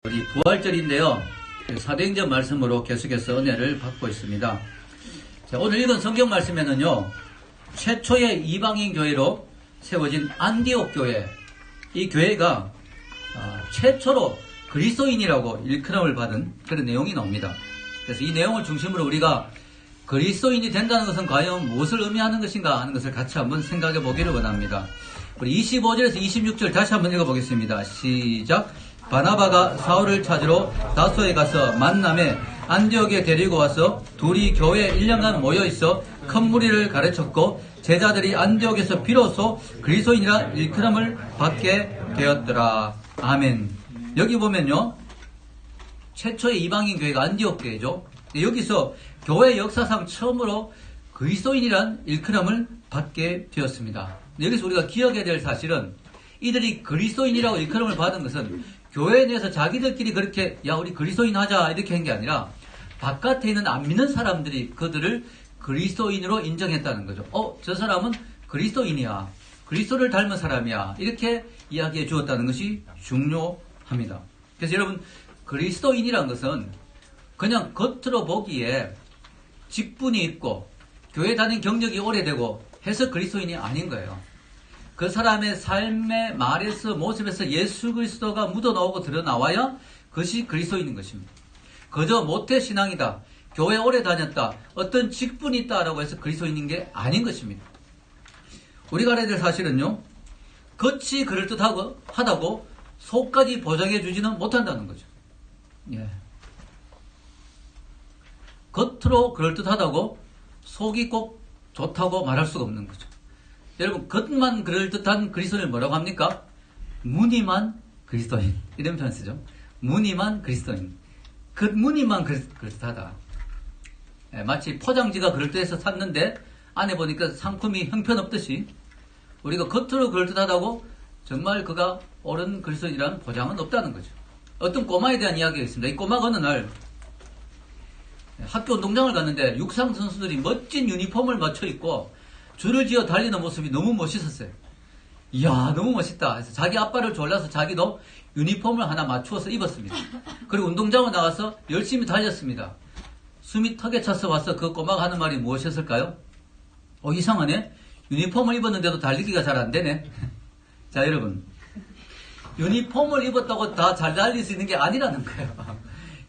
우리 부활절인데요. 사도행전 말씀으로 계속해서 은혜를 받고 있습니다. 자, 오늘 읽은 성경 말씀에는요, 최초의 이방인 교회로 세워진 안디옥 교회, 이 교회가 최초로 그리스도인이라고 일컬음을 받은 그런 내용이 나옵니다. 그래서 이 내용을 중심으로 우리가 그리스도인이 된다는 것은 과연 무엇을 의미하는 것인가 하는 것을 같이 한번 생각해 보기를 원합니다. 우리 25절에서 26절 다시 한번 읽어보겠습니다. 시작. 바나바가 사울을 찾으러 다소에 가서 만남에 안디옥에 데리고 와서 둘이 교회에 1년간 모여있어 큰 무리를 가르쳤고 제자들이 안디옥에서 비로소 그리스도인이라 일컬음을 받게 되었더라. 아멘. 여기 보면요, 최초의 이방인 교회가 안디옥 교회죠. 여기서 교회 역사상 처음으로 그리스도인이란 일컬음을 받게 되었습니다. 여기서 우리가 기억해야 될 사실은 이들이 그리스도인이라고 일컬음을 받은 것은 교회 내에서 자기들끼리 그렇게 야 우리 그리스도인 하자 이렇게 한 게 아니라 바깥에 있는 안 믿는 사람들이 그들을 그리스도인으로 인정했다는 거죠. 저 사람은 그리스도인이야, 그리스도를 닮은 사람이야, 이렇게 이야기해 주었다는 것이 중요합니다. 그래서 여러분, 그리스도인이란 것은 그냥 겉으로 보기에 직분이 있고 교회 다닌 경력이 오래되고 해서 그리스도인이 아닌 거예요. 그 사람의 삶의 말에서 모습에서 예수 그리스도가 묻어나오고 드러나와야 그것이 그리스도인인 것입니다. 그저 모태신앙이다, 교회 오래 다녔다, 어떤 직분이 있다라고 해서 그리스도인인 게 아닌 것입니다. 우리가 알아야 될 사실은요, 겉이 그럴듯하다고 속까지 보장해 주지는 못한다는 거죠. 예. 겉으로 그럴듯하다고 속이 꼭 좋다고 말할 수가 없는 거죠. 여러분, 겉만 그럴듯한 그리스도인을 뭐라고 합니까? 무늬만 그리스도인, 이런 표현 쓰죠. 무늬만 그리스도인. 겉무늬만 그럴듯하다. 예, 마치 포장지가 그럴듯해서 샀는데 안에 보니까 상품이 형편없듯이 우리가 겉으로 그럴듯하다고 정말 그가 옳은 그리스도인이라는 보장은 없다는 거죠. 어떤 꼬마에 대한 이야기가 있습니다. 이 꼬마가 어느 날 학교 운동장을 갔는데 육상 선수들이 멋진 유니폼을 맞춰 입고 줄을 지어 달리는 모습이 너무 멋있었어요. 이야, 너무 멋있다. 그래서 자기 아빠를 졸라서 자기도 유니폼을 하나 맞추어서 입었습니다. 그리고 운동장을 나가서 열심히 달렸습니다. 숨이 턱에 차서 와서 그 꼬마가 하는 말이 무엇이었을까요? 이상하네. 유니폼을 입었는데도 달리기가 잘 안 되네. 자, 여러분, 유니폼을 입었다고 다 잘 달릴 수 있는 게 아니라는 거예요.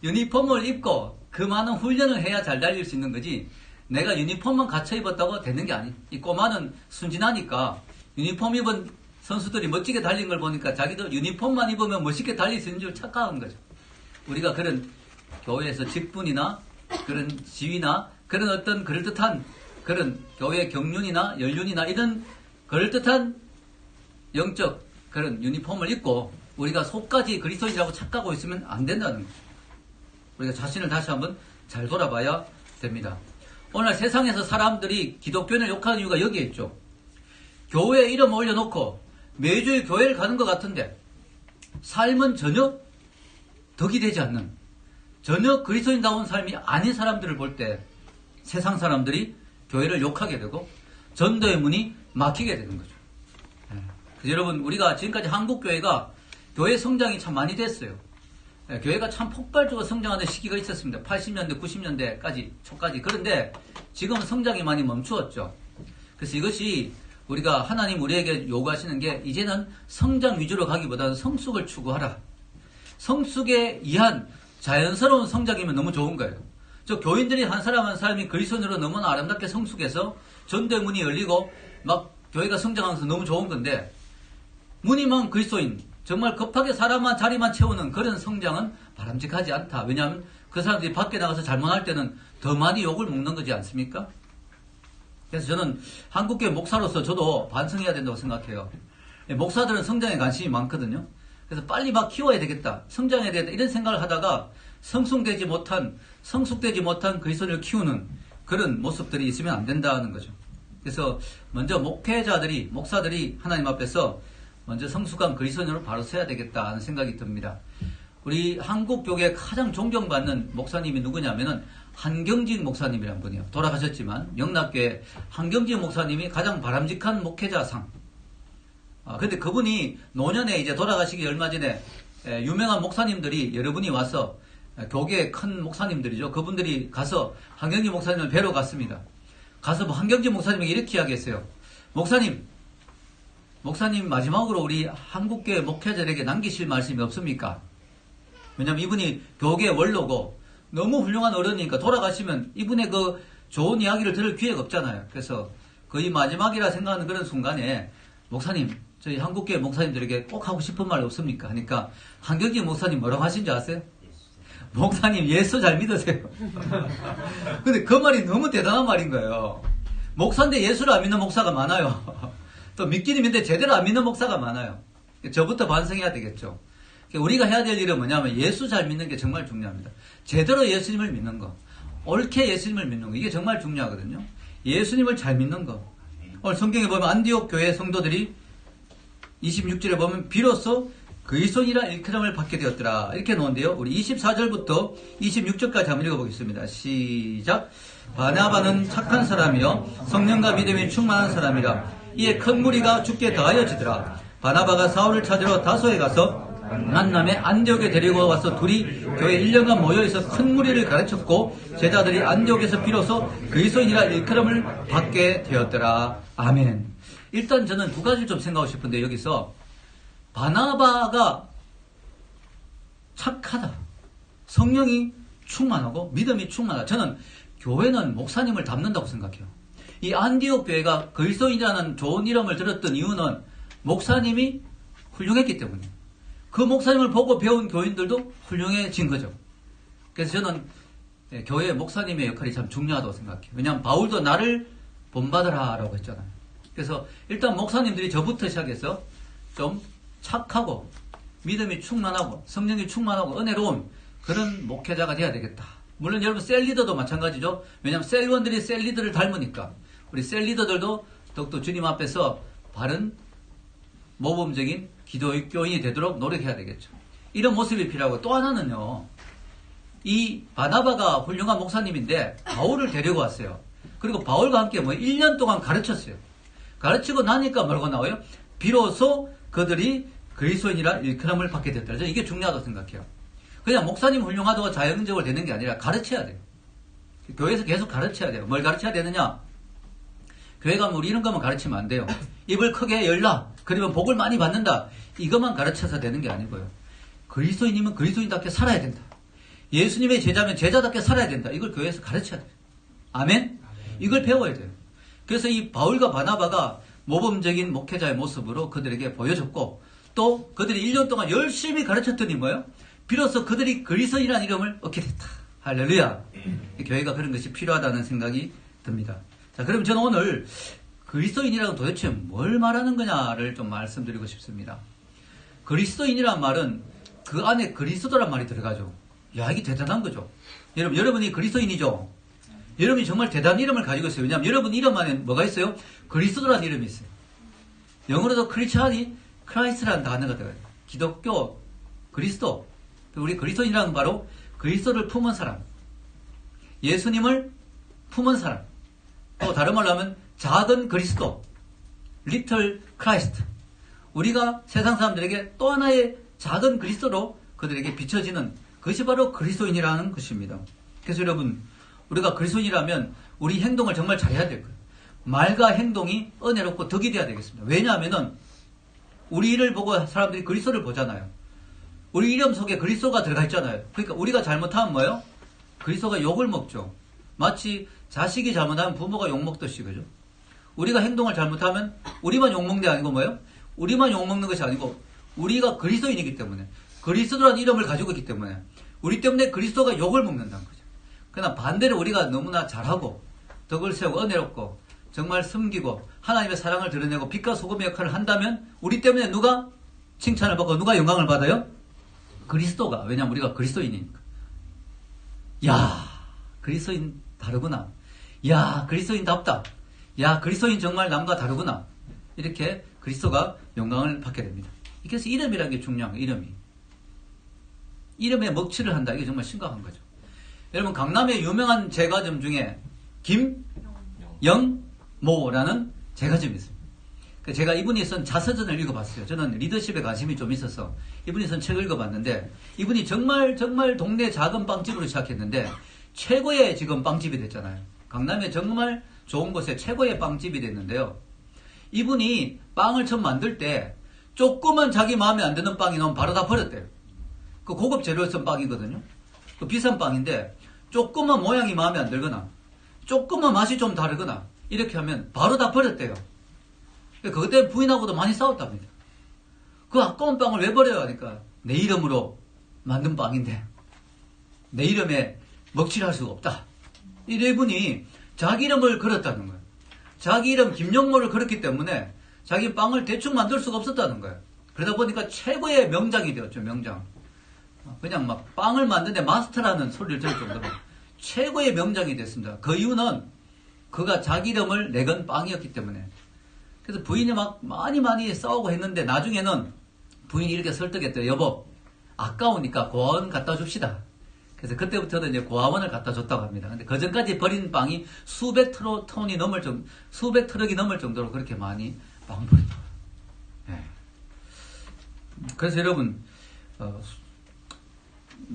유니폼을 입고 그 많은 훈련을 해야 잘 달릴 수 있는 거지, 내가 유니폼만 갖춰 입었다고 되는 게 아니. 이 꼬마는 순진하니까 유니폼 입은 선수들이 멋지게 달린 걸 보니까 자기도 유니폼만 입으면 멋있게 달릴 수 있는 줄 착각한 거죠. 우리가 그런 교회에서 직분이나 그런 지위나 그런 어떤 그럴듯한 그런 교회 경륜이나 연륜이나 이런 그럴듯한 영적 그런 유니폼을 입고 우리가 속까지 그리스도인이라고 착각하고 있으면 안 된다는 거죠. 우리가 자신을 다시 한번 잘 돌아봐야 됩니다. 오늘 세상에서 사람들이 기독교인을 욕하는 이유가 여기에 있죠. 교회에 이름 올려놓고 매주일 교회를 가는 것 같은데 삶은 전혀 덕이 되지 않는, 전혀 그리스도인다운 삶이 아닌 사람들을 볼 때 세상 사람들이 교회를 욕하게 되고 전도의 문이 막히게 되는 거죠. 그래서 여러분, 우리가 지금까지 한국교회가 교회 성장이 참 많이 됐어요. 교회가 참 폭발적으로 성장하는 시기가 있었습니다. 80년대, 90년대까지, 초까지. 그런데 지금은 성장이 많이 멈추었죠. 그래서 이것이 우리가 하나님 우리에게 요구하시는 게 이제는 성장 위주로 가기보다는 성숙을 추구하라. 성숙에 의한 자연스러운 성장이면 너무 좋은 거예요. 교인들이 한 사람 한 사람이 그리스도인으로 너무나 아름답게 성숙해서 전도의 문이 열리고 막 교회가 성장하면서 너무 좋은 건데, 무늬만 그리스도인, 정말 급하게 사람만 자리만 채우는 그런 성장은 바람직하지 않다. 왜냐하면 그 사람들이 밖에 나가서 잘못할 때는 더 많이 욕을 먹는 거지 않습니까? 그래서 저는 한국교회 목사로서 저도 반성해야 된다고 생각해요. 목사들은 성장에 관심이 많거든요. 그래서 빨리 막 키워야 되겠다, 성장해야 되겠다, 이런 생각을 하다가 성숙되지 못한 그리스도인을 키우는 그런 모습들이 있으면 안 된다는 거죠. 그래서 먼저 목사들이 하나님 앞에서 먼저 성숙한 그리스도인으로 바로 서야 되겠다 하는 생각이 듭니다. 우리 한국교회에 가장 존경받는 목사님이 누구냐면은 한경진 목사님이란 분이에요. 돌아가셨지만 영락교회 한경진 목사님이 가장 바람직한 목회자상. 근데 그분이 노년에 이제 돌아가시기 얼마 전에 유명한 목사님들이 여러분이 와서 교계의 큰 목사님들이죠. 그분들이 가서 한경지 목사님을 뵈러 갔습니다. 가서 한경지 목사님에게 이렇게 이야기했어요. 목사님 마지막으로 우리 한국교회 목회자들에게 남기실 말씀이 없습니까? 왜냐면 이분이 교계 원로고 너무 훌륭한 어른이니까 돌아가시면 이분의 그 좋은 이야기를 들을 기회가 없잖아요. 그래서 거의 마지막이라 생각하는 그런 순간에 목사님, 저희 한국교회 목사님들에게 꼭 하고 싶은 말 없습니까? 하니까 한경지 목사님 뭐라고 하신 줄 아세요? 목사님 예수 잘 믿으세요. 근데 그 말이 너무 대단한 말인 거예요. 목사인데 예수를 안 믿는 목사가 많아요. 또 믿기는 믿는데 제대로 안 믿는 목사가 많아요. 저부터 반성해야 되겠죠. 우리가 해야 될 일은 뭐냐면 예수 잘 믿는 게 정말 중요합니다. 제대로 예수님을 믿는 거, 옳게 예수님을 믿는 거, 이게 정말 중요하거든요. 예수님을 잘 믿는 거. 오늘 성경에 보면 안디옥 교회 성도들이 26절에 보면 비로소 그리스도인이라 일컬음을 받게 되었더라. 이렇게 놓은데요. 우리 24절부터 26절까지 한번 읽어보겠습니다. 시작. 바나바는 착한 사람이요 성령과 믿음이 충만한 사람이라. 이에 큰 무리가 죽게 더하여지더라. 바나바가 사울을 찾으러 다소에 가서 만남에 안디옥에 데리고 와서 둘이 교회 1년간 모여있어 큰 무리를 가르쳤고 제자들이 안디옥에서 비로소 그리스도인이라 일컬음을 받게 되었더라. 아멘. 일단 저는 두 가지를 좀 생각하고 싶은데 여기서 바나바가 착하다. 성령이 충만하고 믿음이 충만하다. 저는 교회는 목사님을 닮는다고 생각해요. 이 안디옥 교회가 그리스도인이라는 좋은 이름을 들었던 이유는 목사님이 훌륭했기 때문이에요. 그 목사님을 보고 배운 교인들도 훌륭해진 거죠. 그래서 저는 교회 목사님의 역할이 참 중요하다고 생각해요. 왜냐하면 바울도 나를 본받으라 라고 했잖아요. 그래서 일단 목사님들이 저부터 시작해서 좀 착하고 믿음이 충만하고 성령이 충만하고 은혜로운 그런 목회자가 돼야 되겠다. 물론 여러분 셀리더도 마찬가지죠. 왜냐하면 셀원들이 셀리더를 닮으니까 우리 셀리더들도 더욱더 주님 앞에서 바른 모범적인 기독교인이 되도록 노력해야 되겠죠. 이런 모습이 필요하고 또 하나는요. 이 바나바가 훌륭한 목사님인데 바울을 데리고 왔어요. 그리고 바울과 함께 1년 동안 가르쳤어요. 가르치고 나니까 뭐라고 나와요? 비로소 그들이 그리스도인이라 일컬음을 받게 됐다. 저는 이게 중요하다고 생각해요. 그냥 목사님 훌륭하다고 자연적으로 되는 게 아니라 가르쳐야 돼요. 교회에서 계속 가르쳐야 돼요. 뭘 가르쳐야 되느냐? 교회 가면 우리 이런 것만 가르치면 안 돼요. 입을 크게 열라. 그러면 복을 많이 받는다. 이것만 가르쳐서 되는 게 아니고요. 그리스도인이면 그리스도인답게 살아야 된다. 예수님의 제자면 제자답게 살아야 된다. 이걸 교회에서 가르쳐야 돼요. 아멘? 이걸 배워야 돼요. 그래서 이 바울과 바나바가 모범적인 목회자의 모습으로 그들에게 보여줬고 또 그들이 1년 동안 열심히 가르쳤더니 뭐예요? 비로소 그들이 그리스도인이라는 이름을 얻게 됐다. 할렐루야. 교회가 그런 것이 필요하다는 생각이 듭니다. 자, 그럼 저는 오늘 그리스도인이라고 도대체 뭘 말하는 거냐를 좀 말씀드리고 싶습니다. 그리스도인이란 말은 그 안에 그리스도란 말이 들어가죠. 야, 이게 대단한 거죠. 여러분이 그리스도인이죠. 여러분이 정말 대단한 이름을 가지고 있어요. 왜냐하면 여러분 이름 안에 뭐가 있어요? 그리스도라는 이름이 있어요. 영어로도 크리스찬이 크라이스트라는 단어가 들어가요. 기독교, 그리스도. 우리 그리스도인이라는 바로 그리스도를 품은 사람. 예수님을 품은 사람. 또 다른 말로 하면 작은 그리스도. 리틀 크라이스트. 우리가 세상 사람들에게 또 하나의 작은 그리스도로 그들에게 비춰지는 그것이 바로 그리스도인이라는 것입니다. 그래서 여러분, 우리가 그리스도인이라면 우리 행동을 정말 잘해야 될 거예요. 말과 행동이 은혜롭고 덕이 돼야 되겠습니다. 왜냐하면은 우리를 보고 사람들이 그리스도를 보잖아요. 우리 이름 속에 그리스도가 들어가 있잖아요. 그러니까 우리가 잘못하면 뭐예요? 그리스도가 욕을 먹죠. 마치 자식이 잘못하면 부모가 욕먹듯이, 그죠? 우리가 행동을 잘못하면 우리만 욕먹는 게 아니고 뭐예요? 우리만 욕먹는 것이 아니고 우리가 그리스도인이기 때문에 그리스도라는 이름을 가지고 있기 때문에 우리 때문에 그리스도가 욕을 먹는다는 거죠. 그러나 반대로 우리가 너무나 잘하고 덕을 세우고 은혜롭고 정말 섬기고 하나님의 사랑을 드러내고 빛과 소금의 역할을 한다면 우리 때문에 누가 칭찬을 받고 누가 영광을 받아요? 그리스도가. 왜냐하면 우리가 그리스도인이니까. 야, 그리스도인 다르구나. 야, 그리스도인답다. 야, 그리스도인 정말 남과 다르구나. 이렇게 그리스도가 영광을 받게 됩니다. 그래서 이름이라는 게 중요한 거예요. 이름에 먹칠을 한다. 이게 정말 심각한 거죠. 여러분, 강남의 유명한 제과점 중에 김영모라는 제과점이 있습니다. 제가 이분이 쓴 자서전을 읽어봤어요. 저는 리더십에 관심이 좀 있어서 이분이 쓴 책을 읽어봤는데, 이분이 정말 동네 작은 빵집으로 시작했는데 최고의 지금 빵집이 됐잖아요. 강남에 정말 좋은 곳에 최고의 빵집이 됐는데요. 이분이 빵을 처음 만들 때 조금만 자기 마음에 안 드는 빵이 나오면 바로 다 버렸대요. 그 고급 재료를 쓴 빵이거든요. 그 비싼 빵인데 조금만 모양이 마음에 안 들거나 조금만 맛이 좀 다르거나 이렇게 하면 바로 다 버렸대요. 그것 때문에 부인하고도 많이 싸웠답니다. 그 아까운 빵을 왜 버려요? 하니까 내 이름으로 만든 빵인데 내 이름에 먹칠할 수가 없다. 이분이 자기 이름을 걸었다는 거예요. 자기 이름 김용모를 걸었기 때문에 자기 빵을 대충 만들 수가 없었다는 거예요. 그러다 보니까 최고의 명장이 되었죠. 명장. 그냥 막 빵을 만드는데 마스터라는 소리를 들을 정도로 최고의 명장이 됐습니다. 그 이유는 그가 자기 이름을 내건 빵이었기 때문에. 그래서 부인이 막 많이 싸우고 했는데 나중에는 부인이 이렇게 설득했대요. 여보, 아까우니까 고아원 갖다 줍시다. 그래서 그때부터는 이제 고아원을 갖다 줬다고 합니다. 근데 그 전까지 버린 빵이 수백 트럭이 넘을 정도로 그렇게 많이 빵 버렸다. 네. 그래서 여러분,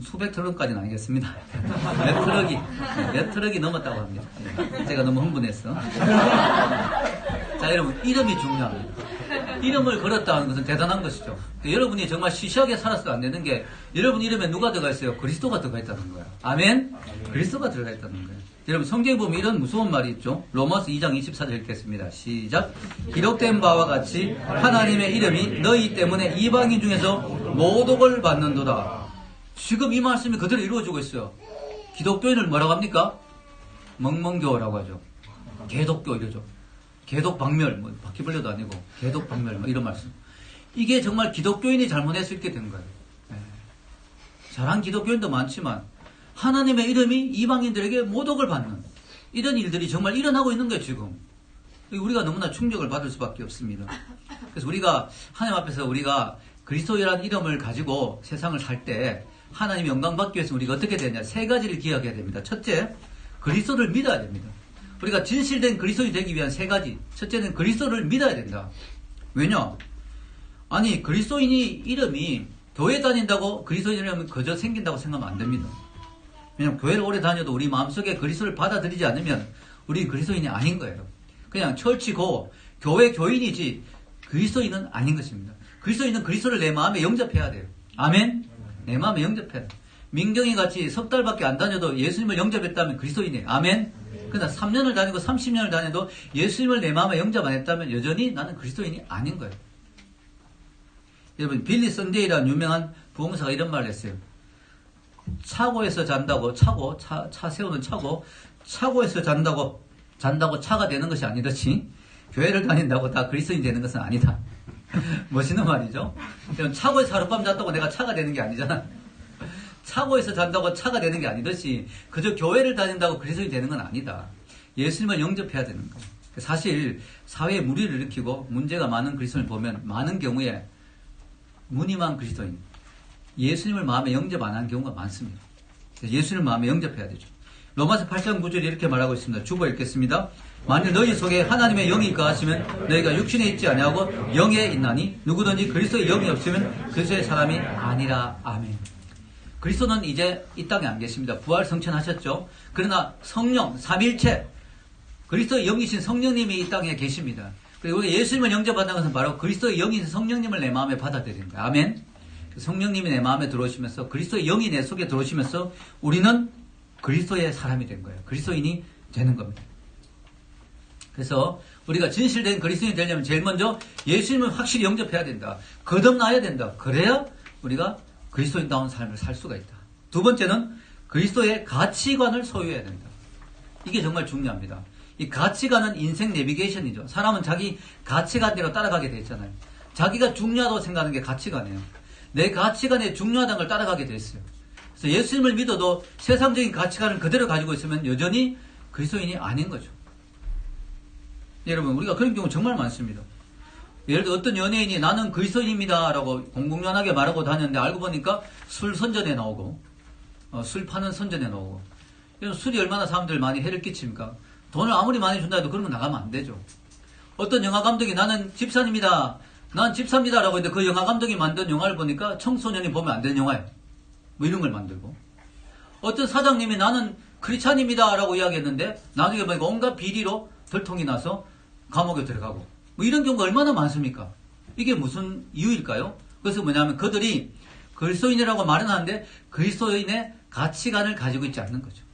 수백 트럭까지는 아니겠습니다. 몇 트럭이 넘었다고 합니다. 제가 너무 흥분했어. 자, 여러분, 이름이 중요합니다. 이름을 걸었다는 것은 대단한 것이죠. 여러분이 정말 시시하게 살아서도 안 되는 게, 여러분 이름에 누가 들어가 있어요? 그리스도가 들어가 있다는 거예요. 아멘? 그리스도가 들어가 있다는 거예요. 여러분, 성경에 보면 이런 무서운 말이 있죠. 로마서 2장 24절 읽겠습니다. 시작. 기록된 바와 같이 하나님의 이름이 너희 때문에 이방인 중에서 모독을 받는도다. 지금 이 말씀이 그대로 이루어지고 있어요. 기독교인을 뭐라고 합니까? 멍멍교라고 하죠. 개독교 이러죠. 개독박멸, 바퀴벌레도 아니고 개독박멸 이런 말씀. 이게 정말 기독교인이 잘못해서 이렇게 된 거예요. 네. 잘한 기독교인도 많지만 하나님의 이름이 이방인들에게 모독을 받는 이런 일들이 정말 일어나고 있는 거예요. 지금 우리가 너무나 충격을 받을 수밖에 없습니다. 그래서 우리가 하나님 앞에서 우리가 그리스도라는 이름을 가지고 세상을 살 때 하나님의 영광 받기 위해서 우리가 어떻게 되냐, 세 가지를 기억해야 됩니다. 첫째, 그리스도를 믿어야 됩니다. 우리가 진실된 그리스도인이 되기 위한 세 가지. 첫째는 그리스도를 믿어야 된다. 왜냐? 아니, 그리스도인이 이름이 교회 다닌다고 그리스도인 이름이 그저 생긴다고 생각하면 안 됩니다. 왜냐면 교회를 오래 다녀도 우리 마음속에 그리스도를 받아들이지 않으면 우리 그리스도인이 아닌 거예요. 그냥 철치고 교회 교인이지 그리스도인은 아닌 것입니다. 그리스도인은 그리스도를 내 마음에 영접해야 돼요. 아멘? 내 마음에 영접해야 돼요. 민경이 같이 석 달밖에 안 다녀도 예수님을 영접했다면 그리스도인이에요. 아멘? 그러나 3년을 다니고 30년을 다녀도 예수님을 내 마음에 영접 안 했다면 여전히 나는 그리스도인이 아닌 거예요. 여러분, 빌리 선데이라는 유명한 부흥사가 이런 말을 했어요. 차고에서 잔다고, 차 세우는 차고에서 잔다고 차가 되는 것이 아니듯이 교회를 다닌다고 다 그리스도인이 되는 것은 아니다. 멋있는 말이죠. 차고에서 하룻밤 잤다고 내가 차가 되는 게 아니잖아. 차고에서 잔다고 차가 되는 게 아니듯이 그저 교회를 다닌다고 그리스도인이 되는 건 아니다. 예수님을 영접해야 되는 거예요. 사실 사회에 무리를 일으키고 문제가 많은 그리스도인을 보면 많은 경우에 무늬만 그리스도인, 예수님을 마음에 영접 안 한 경우가 많습니다. 예수님을 마음에 영접해야 되죠. 로마서 8장 9절에 이렇게 말하고 있습니다. 주보 읽겠습니다. 만일 너희 속에 하나님의 영이 거하시면 너희가 육신에 있지 아니하고 영에 있나니 누구든지 그리스도의 영이 없으면 그리스도의 사람이 아니라. 아멘. 그리스도는 이제 이 땅에 안 계십니다. 부활 성천하셨죠. 그러나 성령, 삼일체, 그리스도의 영이신 성령님이 이 땅에 계십니다. 그리고 예수님을 영접한다는 것은 바로 그리스도의 영이신 성령님을 내 마음에 받아들이는 거예요. 아멘. 성령님이 내 마음에 들어오시면서 그리스도의 영이 내 속에 들어오시면서 우리는 그리스도의 사람이 된 거예요. 그리스도인이 되는 겁니다. 그래서 우리가 진실된 그리스도인이 되려면 제일 먼저 예수님을 확실히 영접해야 된다. 거듭나야 된다. 그래야 우리가 그리스도인다운 삶을 살 수가 있다. 두 번째는 그리스도의 가치관을 소유해야 된다. 이게 정말 중요합니다. 이 가치관은 인생 내비게이션이죠. 사람은 자기 가치관대로 따라가게 돼 있잖아요. 자기가 중요하다고 생각하는 게 가치관이에요. 내 가치관에 중요하다는 걸 따라가게 돼 있어요. 그래서 예수님을 믿어도 세상적인 가치관을 그대로 가지고 있으면 여전히 그리스도인이 아닌 거죠. 여러분, 우리가 그런 경우 정말 많습니다. 예를 들어 어떤 연예인이 나는 그리스도인입니다 라고 공공연하게 말하고 다녔는데 알고 보니까 술 선전에 나오고 술 파는 선전에 나오고. 술이 얼마나 사람들 많이 해를 끼칩니까? 돈을 아무리 많이 준다 해도 그런 거 나가면 안 되죠. 어떤 영화 감독이 나는 집사입니다. 난 집사입니다. 라고 했는데 그 영화 감독이 만든 영화를 보니까 청소년이 보면 안 되는 영화예요. 뭐 이런 걸 만들고. 어떤 사장님이 나는 크리스찬입니다. 라고 이야기했는데 나중에 보니까 온갖 비리로 들통이 나서 감옥에 들어가고. 뭐 이런 경우가 얼마나 많습니까? 이게 무슨 이유일까요? 그래서 뭐냐면 그들이 그리스도인이라고 말은 하는데 그리스도인의 가치관을 가지고 있지 않는 거죠.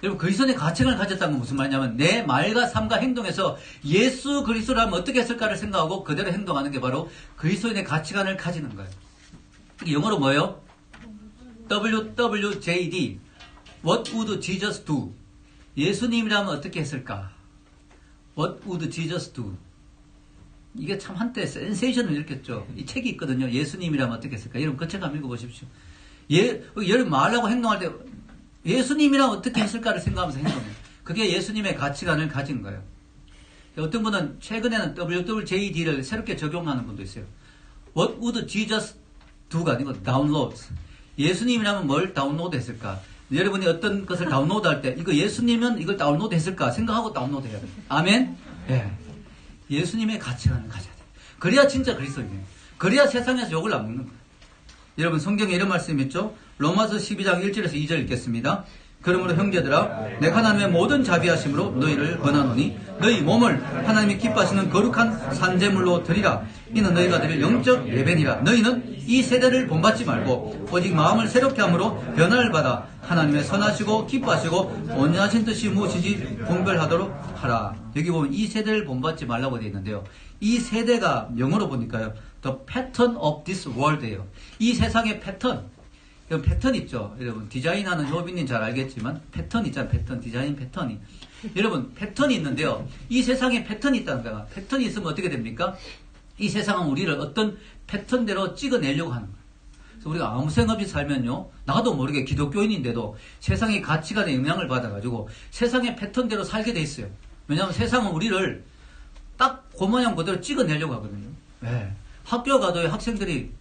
여러분, 그리스도인의 가치관을 가졌다는 건 무슨 말이냐면 내 말과 삶과 행동에서 예수 그리스도라면 어떻게 했을까를 생각하고 그대로 행동하는 게 바로 그리스도인의 가치관을 가지는 거예요. 이게 영어로 뭐예요? WWJD What would Jesus do? 예수님이라면 어떻게 했을까? What would Jesus do? 이게 참 한때 센세이션을 일으켰죠. 이 책이 있거든요. 예수님이라면 어떻게 했을까? 여러분 그 책 한번 읽어보십시오. 여러분 말하고 행동할 때 예수님이라면 어떻게 했을까를 생각하면서 행동해요. 그게 예수님의 가치관을 가진 거예요. 어떤 분은 최근에는 WWJD를 새롭게 적용하는 분도 있어요. What would Jesus do가 아니고 download. 예수님이라면 뭘 다운로드 했을까? 여러분이 어떤 것을 다운로드 할 때 이거 예수님은 이걸 다운로드 했을까 생각하고 다운로드 해야 돼요. 아멘? 네. 예수님의 가치관을 가져야 돼요. 그래야 진짜 그리스도인이에요. 그래야 세상에서 욕을 안 먹는 거예요. 여러분 성경에 이런 말씀이 있죠. 로마서 12장 1절에서 2절 읽겠습니다. 그러므로 형제들아 내가 하나님의 모든 자비하심으로 너희를 권하노니 너희 몸을 하나님이 기뻐하시는 거룩한 산제물로 드리라. 이는 너희가 드릴 영적 예배니라. 너희는 이 세대를 본받지 말고 오직 마음을 새롭게 함으로 변화를 받아 하나님의 선하시고 기뻐하시고 온전하신 뜻이 무엇인지 분별하도록 하라. 여기 보면 이 세대를 본받지 말라고 되어 있는데요. 이 세대가 영어로 보니까요. The pattern of this world예요. 이 세상의 패턴. 여러분 패턴 있죠. 여러분 디자인하는 효빈님 잘 알겠지만 패턴 있잖아요. 패턴 디자인 패턴이. 여러분 패턴이 있는데요. 이 세상에 패턴이 있다는 거야. 패턴이 있으면 어떻게 됩니까? 이 세상은 우리를 어떤 패턴대로 찍어내려고 하는 거예요. 그래서 우리가 아무 생각 없이 살면요. 나도 모르게 기독교인인데도 세상의 가치관에 영향을 받아가지고 세상의 패턴대로 살게 돼 있어요. 왜냐하면 세상은 우리를 딱 그 모양 그대로 찍어내려고 하거든요. 네. 학교 가도 학생들이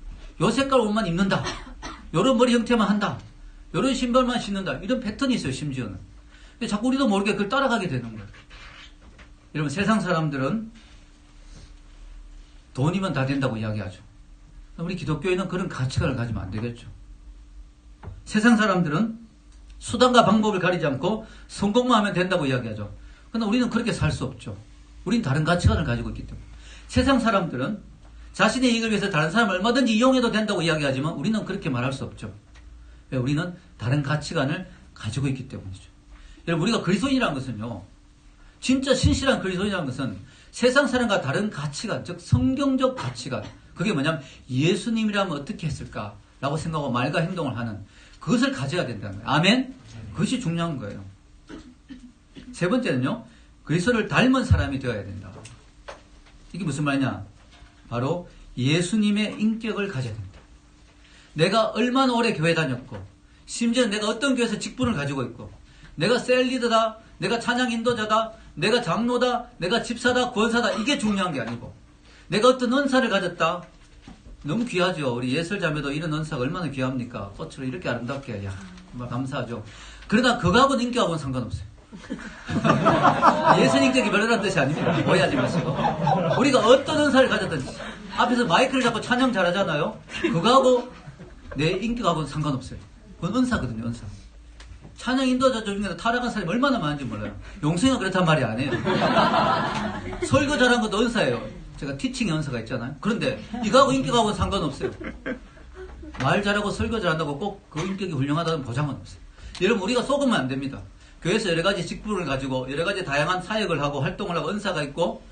요 색깔 옷만 입는다. 요런 머리 형태만 한다. 요런 신발만 신는다. 이런 패턴이 있어요, 심지어는. 근데 자꾸 우리도 모르게 그걸 따라가게 되는 거예요. 여러분, 세상 사람들은 돈이면 다 된다고 이야기하죠. 우리 기독교인은 그런 가치관을 가지면 안 되겠죠. 세상 사람들은 수단과 방법을 가리지 않고 성공만 하면 된다고 이야기하죠. 그러나 우리는 그렇게 살 수 없죠. 우리는 다른 가치관을 가지고 있기 때문에. 세상 사람들은 자신의 이익을 위해서 다른 사람을 얼마든지 이용해도 된다고 이야기하지만 우리는 그렇게 말할 수 없죠. 왜? 우리는 다른 가치관을 가지고 있기 때문이죠. 여러분, 우리가 그리스도인이라는 것은요. 진짜 신실한 그리스도인이라는 것은 세상 사람과 다른 가치관, 즉 성경적 가치관. 그게 뭐냐면 예수님이라면 어떻게 했을까라고 생각하고 말과 행동을 하는 그것을 가져야 된다는 거예요. 아멘? 그것이 중요한 거예요. 세 번째는요. 그리스도를 닮은 사람이 되어야 된다. 이게 무슨 말이냐? 바로 예수님의 인격을 가져야 된다. 내가 얼마나 오래 교회 다녔고 심지어 내가 어떤 교회에서 직분을 가지고 있고 내가 셀리더다, 내가 찬양 인도자다, 내가 장로다, 내가 집사다, 구원사다 이게 중요한 게 아니고 내가 어떤 은사를 가졌다. 너무 귀하죠. 우리 예설자매도 이런 은사가 얼마나 귀합니까? 꽃으로 이렇게 아름답게. 야, 정말 감사하죠. 그러나 그거하고는 인격하고는 상관없어요. 예수 인격이 별로라는 뜻이 아닙니다. 오해하지 마시고. 우리가 어떤 은사를 가졌든지 앞에서 마이크를 잡고 찬양 잘하잖아요. 그거하고 내 인격하고는 상관없어요. 그건 은사거든요. 은사. 찬양 인도자 중에서 타락한 사람이 얼마나 많은지 몰라요. 용성이가 그렇단 말이 아니에요. 설교 잘한 것도 은사예요. 제가 티칭의 은사가 있잖아요. 그런데 이거하고 인격하고는 상관없어요. 말 잘하고 설교 잘한다고 꼭 그 인격이 훌륭하다는 보장은 없어요. 여러분, 우리가 속으면 안 됩니다. 교회에서 여러 가지 직분을 가지고 여러 가지 다양한 사역을 하고 활동을 하고 은사가 있고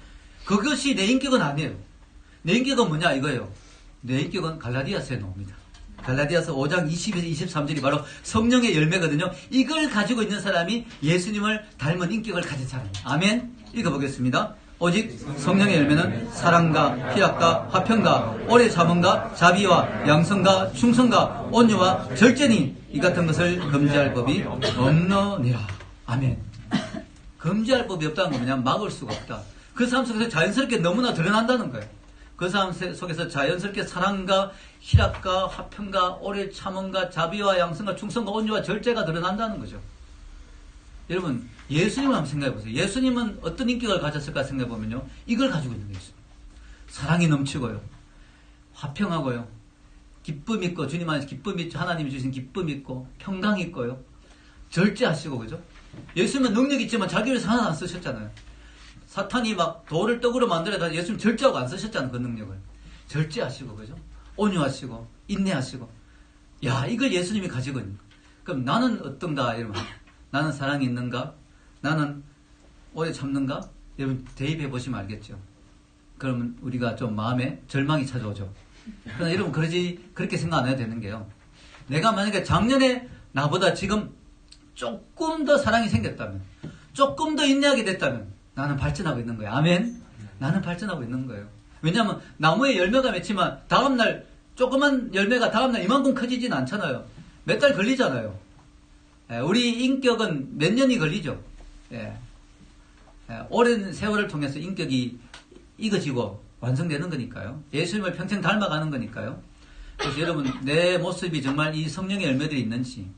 그것이 내 인격은 아니에요. 내 인격은 뭐냐 이거예요. 내 인격은 갈라디아서에 나옵니다. 갈라디아서 5장 22절 23절이 바로 성령의 열매거든요. 이걸 가지고 있는 사람이 예수님을 닮은 인격을 가진 사람이에요. 아멘. 읽어보겠습니다. 오직 성령의 열매는 사랑과 희락과 화평과 오래 참음과 자비와 양성과 충성과 온유와 절제니 이 같은 것을 금지할 법이 없느니라. 아멘. 금지할 법이 없다는 건 뭐냐면 막을 수가 없다. 그 사람 속에서 자연스럽게 너무나 드러난다는 거예요. 그 사람 속에서 자연스럽게 사랑과 희락과 화평과 오래 참음과 자비와 양성과 충성과 온유와 절제가 드러난다는 거죠. 여러분, 예수님을 한번 생각해 보세요. 예수님은 어떤 인격을 가졌을까 생각해 보면요. 이걸 가지고 있는 거예요. 사랑이 넘치고요. 화평하고요. 기쁨 있고, 주님 안에서 기쁨 있고, 하나님이 주신 기쁨 있고, 평강 있고요. 절제하시고, 그죠? 예수님은 능력 있지만 자기 위해서 하나도 안 쓰셨잖아요. 사탄이 막 돌을 떡으로 만들어다 예수님 절제하고 안 쓰셨잖아요. 그 능력을. 절제하시고, 그죠? 온유하시고, 인내하시고. 야, 이걸 예수님이 가지고 있는 거예요. 그럼 나는 어떤가? 여러분. 나는 사랑이 있는가? 나는 오래 참는가? 여러분, 대입해 보시면 알겠죠. 그러면 우리가 좀 마음에 절망이 찾아오죠. 그러나 여러분, 그렇게 생각 안 해도 되는 게요. 내가 만약에 작년에 나보다 지금 조금 더 사랑이 생겼다면, 조금 더 인내하게 됐다면, 나는 발전하고 있는 거예요. 아멘? 나는 발전하고 있는 거예요. 왜냐하면 나무에 열매가 맺지만 다음날 조그만 열매가 다음날 이만큼 커지진 않잖아요. 몇 달 걸리잖아요. 우리 인격은 몇 년이 걸리죠. 오랜 세월을 통해서 인격이 익어지고 완성되는 거니까요. 예수님을 평생 닮아가는 거니까요. 그래서 여러분, 내 모습이 정말 이 성령의 열매들이 있는지,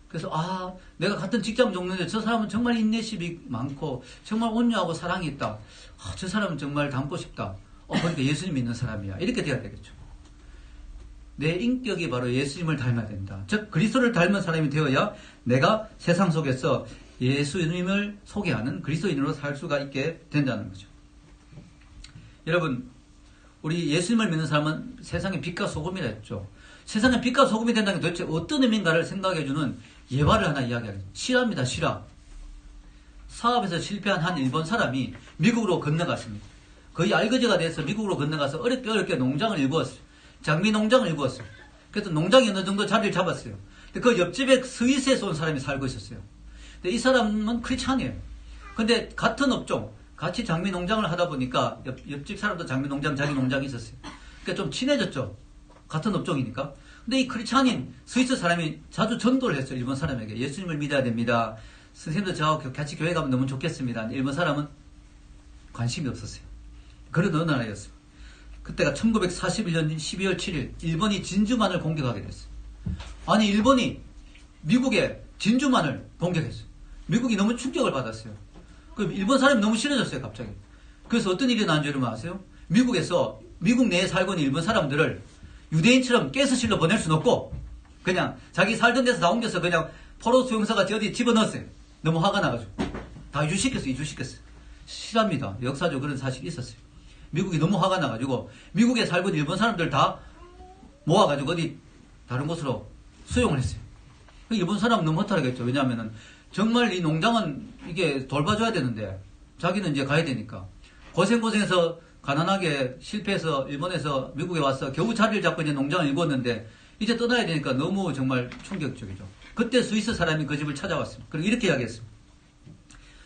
그래서 내가 같은 직장 동료인데 저 사람은 정말 인내심이 많고 정말 온유하고 사랑이 있다. 저 사람은 정말 닮고 싶다. 그러니까 예수님 믿는 사람이야. 이렇게 돼야 되겠죠. 내 인격이 바로 예수님을 닮아야 된다. 즉 그리스도를 닮은 사람이 되어야 내가 세상 속에서 예수님을 소개하는 그리스도인으로 살 수가 있게 된다는 거죠. 여러분, 우리 예수님을 믿는 사람은 세상의 빛과 소금이라 했죠. 세상의 빛과 소금이 된다는 게 도대체 어떤 의미인가를 생각해주는 예화를 하나 이야기하겠습니다. 실화입니다. 실화. 사업에서 실패한 한 일본 사람이 미국으로 건너갔습니다. 거의 알거지가 돼서 미국으로 건너가서 어렵게 농장을 일구었어요. 장미 농장을 일구었어요. 그래서 농장이 어느 정도 자리를 잡았어요. 근데 그 옆집에 스위스에서 온 사람이 살고 있었어요. 근데 이 사람은 크리스찬이에요. 근데 같은 업종, 같이 장미 농장을 하다 보니까 옆집 사람도 장미 농장, 자기 농장이 있었어요. 그러니까 좀 친해졌죠. 같은 업종이니까. 근데 이 크리스찬인 스위스 사람이 자주 전도를 했어요. 일본 사람에게. 예수님을 믿어야 됩니다. 선생님도 저하고 같이 교회 가면 너무 좋겠습니다. 일본 사람은 관심이 없었어요. 그런 어느 날이었어요. 그때가 1941년 12월 7일 일본이 진주만을 공격하게 됐어요. 아니, 일본이 미국의 진주만을 공격했어요. 미국이 너무 충격을 받았어요. 그럼 일본 사람이 너무 싫어졌어요, 갑자기. 그래서 어떤 일이 나는지 여러분 아세요? 미국에서 미국 내에 살고 있는 일본 사람들을 유대인처럼 가스실로 보낼 수는 없고 그냥 자기 살던 데서 다 옮겨서 그냥 포로 수용소같이 어디 집어넣었어요. 너무 화가 나가지고 다 이주시켰어요. 실합니다. 역사적으로 그런 사실이 있었어요. 미국이 너무 화가 나가지고 미국에 살고 있는 일본 사람들 다 모아가지고 어디 다른 곳으로 수용을 했어요. 일본 사람은 너무 허탈하겠죠. 왜냐하면은 정말 이 농장은 이게 돌봐줘야 되는데 자기는 이제 가야 되니까 고생해서 가난하게 실패해서 일본에서 미국에 와서 겨우 자리를 잡고 이제 농장을 일궜는데 이제 떠나야 되니까 너무 정말 충격적이죠. 그때 스위스 사람이 그 집을 찾아왔습니다. 그리고 이렇게 이야기했습니다.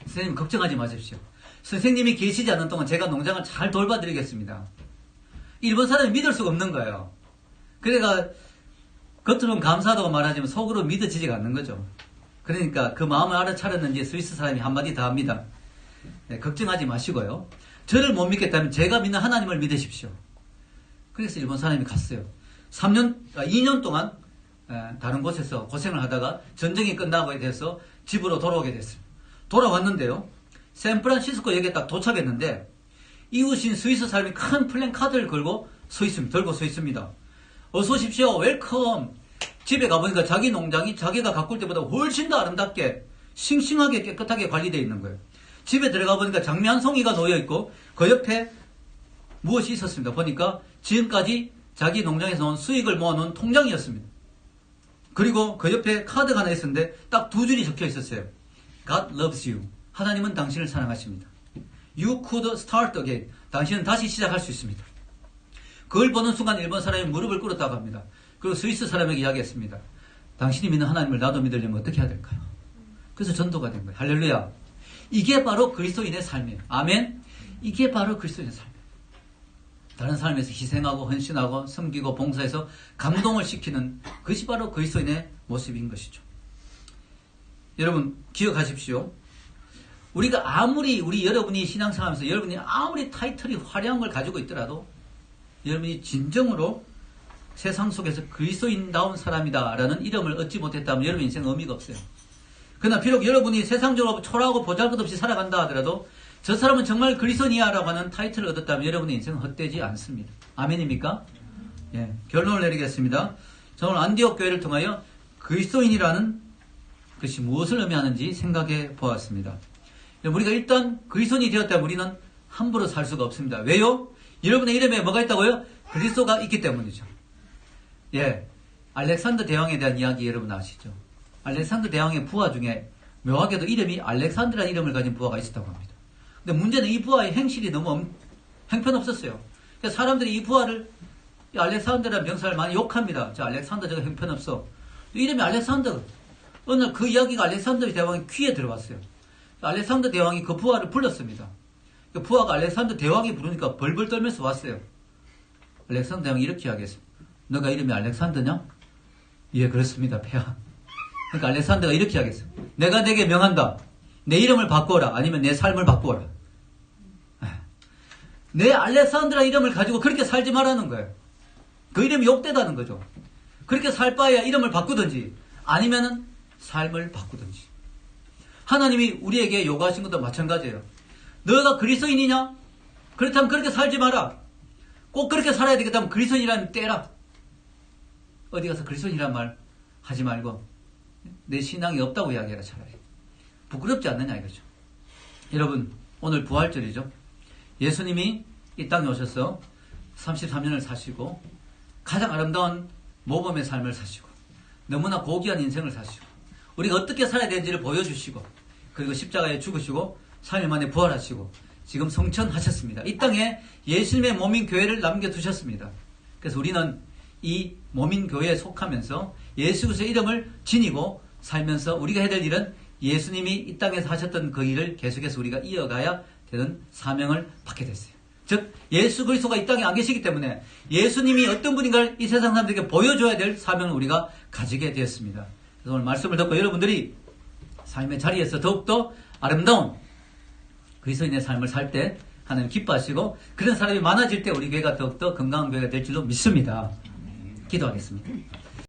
선생님, 걱정하지 마십시오. 선생님이 계시지 않는 동안 제가 농장을 잘 돌봐드리겠습니다. 일본 사람이 믿을 수가 없는 거예요. 그래가 겉으로는 감사하다고 말하지만 속으로 믿어지지가 않는 거죠. 그러니까 그 마음을 알아차렸는지 스위스 사람이 한마디 더 합니다. 걱정하지 마시고요. 저를 못 믿겠다면 제가 믿는 하나님을 믿으십시오. 그래서 일본 사람이 갔어요. 2년 동안 다른 곳에서 고생을 하다가 전쟁이 끝나고 돼서 집으로 돌아오게 됐어요. 돌아왔는데요. 샌프란시스코 역에 딱 도착했는데 이웃인 스위스 사람이 큰 플랜카드를 들고 서 있습니다. 어서 오십시오. 웰컴. 집에 가보니까 자기 농장이 자기가 가꿀 때보다 훨씬 더 아름답게 싱싱하게 깨끗하게 관리되어 있는 거예요. 집에 들어가 보니까 장미 한 송이가 놓여있고 그 옆에 무엇이 있었습니다. 보니까 지금까지 자기 농장에서 온 수익을 모아놓은 통장이었습니다. 그리고 그 옆에 카드가 하나 있었는데 딱 두 줄이 적혀 있었어요. God loves you. 하나님은 당신을 사랑하십니다. You could start again. 당신은 다시 시작할 수 있습니다. 그걸 보는 순간 일본 사람이 무릎을 꿇었다고 합니다. 그리고 스위스 사람에게 이야기했습니다. 당신이 믿는 하나님을 나도 믿으려면 어떻게 해야 될까요? 그래서 전도가 된 거예요. 할렐루야. 이게 바로 그리스도인의 삶이에요. 아멘. 이게 바로 그리스도인의 삶이에요. 다른 삶에서 희생하고 헌신하고 섬기고 봉사해서 감동을 시키는 그것이 바로 그리스도인의 모습인 것이죠. 여러분 기억하십시오. 우리가 아무리 여러분이 신앙생활하면서 여러분이 아무리 타이틀이 화려한 걸 가지고 있더라도 여러분이 진정으로 세상 속에서 그리스도인다운 사람이다 라는 이름을 얻지 못했다면 여러분 인생 의미가 없어요. 그러나 비록 여러분이 세상적으로 초라하고 보잘것없이 살아간다 하더라도 저 사람은 정말 그리스도인이야라고 하는 타이틀을 얻었다면 여러분의 인생은 헛되지 않습니다. 아멘입니까? 예, 결론을 내리겠습니다. 저는 안디옥 교회를 통하여 그리스도인이라는 것이 무엇을 의미하는지 생각해 보았습니다. 우리가 일단 그리스도인이 되었다면 우리는 함부로 살 수가 없습니다. 왜요? 여러분의 이름에 뭐가 있다고요? 그리스도가 있기 때문이죠. 예, 알렉산더 대왕에 대한 이야기 여러분 아시죠? 알렉산더 대왕의 부하 중에 묘하게도 이름이 알렉산드라는 이름을 가진 부하가 있었다고 합니다. 근데 문제는 이 부하의 행실이 너무 형편없었어요. 그래서 사람들이 이 부하를 알렉산더라는 병사를 많이 욕합니다. 저 알렉산더 저거 형편없어. 이름이 알렉산더. 어느 날 그 이야기가 알렉산더 대왕의 귀에 들어왔어요. 알렉산더 대왕이 그 부하를 불렀습니다. 그 부하가 알렉산더 대왕이 부르니까 벌벌 떨면서 왔어요. 알렉산더 대왕이 이렇게 이야기했습니다. 너가 이름이 알렉산더냐? 예, 그렇습니다, 폐하. 그러니까 알렉산더가 이렇게 이야기했어요. 내가 네게 명한다. 내 이름을 바꾸어라. 아니면 내 삶을 바꾸어라. 내 알렉산드라 이름을 가지고 그렇게 살지 말라는 거예요. 그 이름이 욕되다는 거죠. 그렇게 살 바에야 이름을 바꾸든지 아니면은 삶을 바꾸든지. 하나님이 우리에게 요구하신 것도 마찬가지예요. 너가 그리스도인이냐? 그렇다면 그렇게 살지 마라. 꼭 그렇게 살아야 되겠다면 그리스도인이라는 떼라. 어디 가서 그리스도인이란 말 하지 말고 내 신앙이 없다고 이야기해라 차라리. 부끄럽지 않느냐 이거죠. 여러분 오늘 부활절이죠. 예수님이 이 땅에 오셔서 33년을 사시고 가장 아름다운 모범의 삶을 사시고 너무나 고귀한 인생을 사시고 우리가 어떻게 살아야 되는지를 보여주시고 그리고 십자가에 죽으시고 3일 만에 부활하시고 지금 성천하셨습니다. 이 땅에 예수님의 몸인 교회를 남겨두셨습니다. 그래서 우리는 이 몸인 교회에 속하면서 예수 그리스도의 이름을 지니고 살면서 우리가 해야 될 일은 예수님이 이 땅에서 하셨던 그 일을 계속해서 우리가 이어가야 되는 사명을 받게 됐어요. 즉 예수 그리스도가 이 땅에 안 계시기 때문에 예수님이 어떤 분인가를 이 세상 사람들에게 보여줘야 될 사명을 우리가 가지게 되었습니다. 그래서 오늘 말씀을 듣고 여러분들이 삶의 자리에서 더욱더 아름다운 그리스도인의 삶을 살 때 하나님 기뻐하시고 그런 사람이 많아질 때 우리 교회가 더욱더 건강한 교회가 될 줄로 믿습니다. 기도하겠습니다.